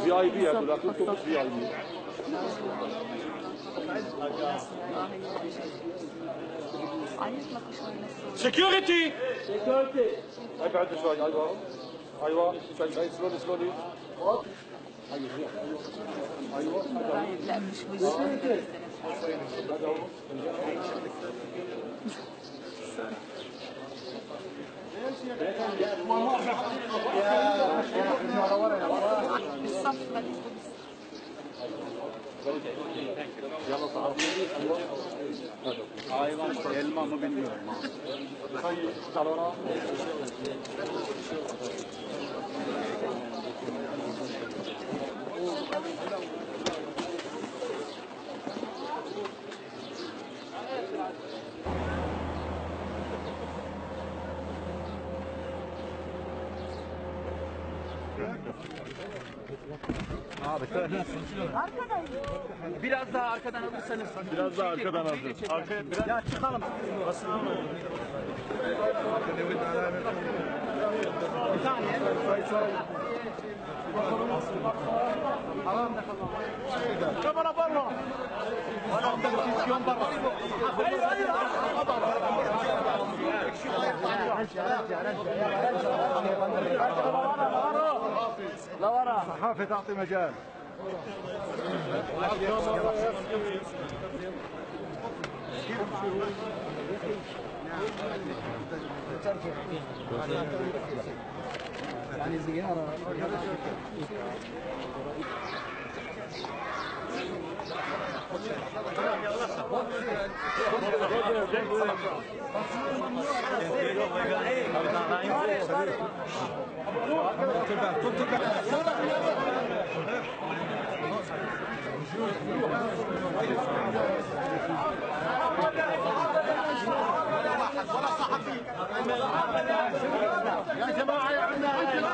في اي بي هذول كلهم في اي بي. سكيورتي ابعد شوي. ايوه ايوه شوي سلولي سلولي. ايوه لا مش يلا تعال. Hayvan elma mı bilmiyorum. تعال ورا. Abi biraz daha arkadan alırsanız. Biraz daha arkadan alacağız. Arkaya biraz. Ya çıkalım. Bir saniye. Kamera barra. Televizyon barra. Hayır hayır. صحافة تعطي مجال. يعني زيارة ولا صحفي يا جماعة يا يلا